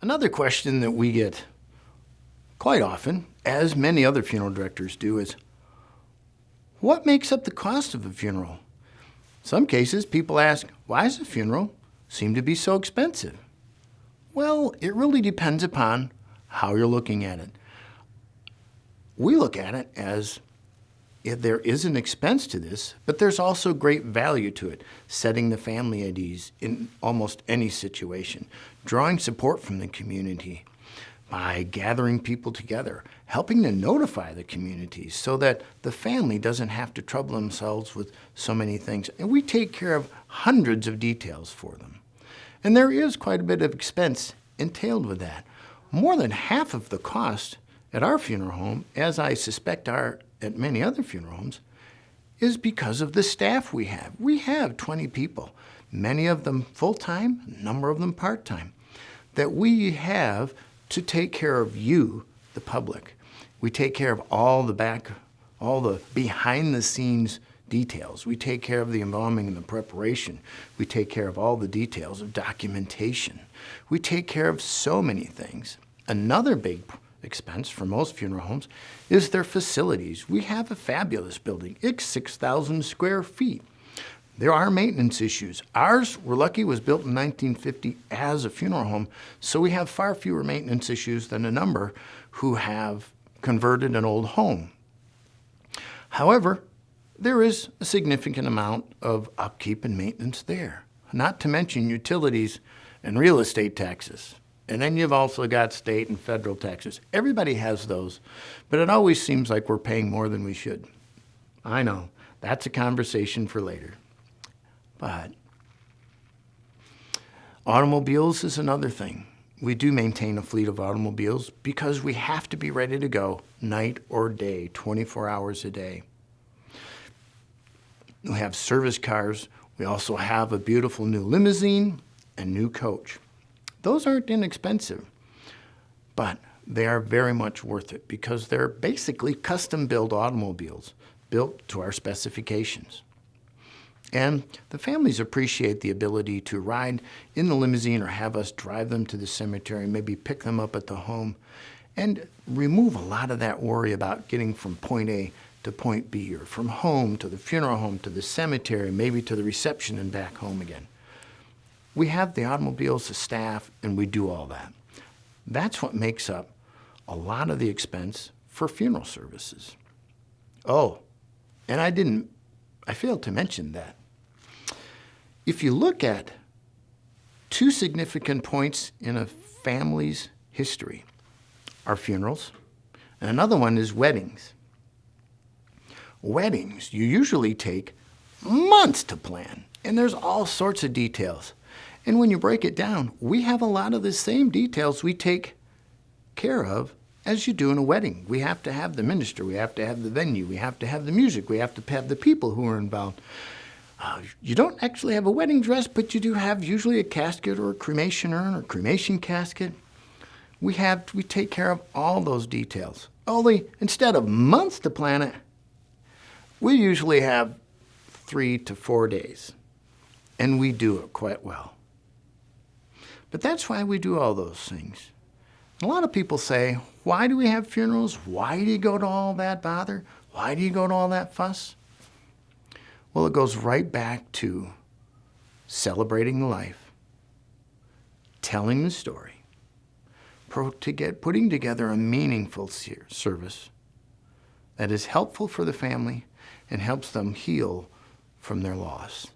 Another question that we get quite often, as many other funeral directors do, is what makes up the cost of a funeral? In some cases, people ask, why does a funeral seem to be so expensive? Well, it really depends upon how you're looking at it. We look at it as if there is an expense to this, but there's also great value to it, setting the family at ease in almost any situation, drawing support from the community by gathering people together, helping to notify the community so that the family doesn't have to trouble themselves with so many things. And we take care of hundreds of details for them. And there is quite a bit of expense entailed with that. More than half of the cost at our funeral home, as I suspect are at many other funeral homes, is because of the staff we have. We have 20 people, many of them full-time, a number of them part-time, that we have to take care of you, the public. We take care of all the behind-the-scenes details. We take care of the embalming and the preparation. We take care of all the details of documentation. We take care of so many things. Another big expense for most funeral homes is their facilities. We have a fabulous building. It's 6,000 square feet. There are maintenance issues. Ours, we're lucky, was built in 1950 as a funeral home, so we have far fewer maintenance issues than a number who have converted an old home. However, there is a significant amount of upkeep and maintenance there, not to mention utilities and real estate taxes. And then you've also got state and federal taxes. Everybody has those, but it always seems like we're paying more than we should. I know, that's a conversation for later. But automobiles is another thing. We do maintain a fleet of automobiles because we have to be ready to go night or day, 24 hours a day. We have service cars. We also have a beautiful new limousine and new coach. Those aren't inexpensive, but they are very much worth it because they're basically custom-built automobiles built to our specifications. And the families appreciate the ability to ride in the limousine or have us drive them to the cemetery, maybe pick them up at the home, and remove a lot of that worry about getting from point A to point B, or from home to the funeral home to the cemetery, maybe to the reception and back home again. We have the automobiles, the staff, and we do all that. That's what makes up a lot of the expense for funeral services. Oh, and I failed to mention that. If you look at two significant points in a family's history, are funerals, and another one is weddings. Weddings, you usually take months to plan, and there's all sorts of details. And when you break it down, we have a lot of the same details we take care of as you do in a wedding. We have to have the minister, we have to have the venue, we have to have the music, we have to have the people who are involved. You don't actually have a wedding dress, but you do have usually a casket or a cremation urn or cremation casket. We take care of all those details. Only instead of months to plan it, we usually have 3 to 4 days, and we do it quite well. But that's why we do all those things. A lot of people say, why do we have funerals? Why do you go to all that bother? Why do you go to all that fuss? Well, it goes right back to celebrating life, telling the story, putting together a meaningful service that is helpful for the family and helps them heal from their loss.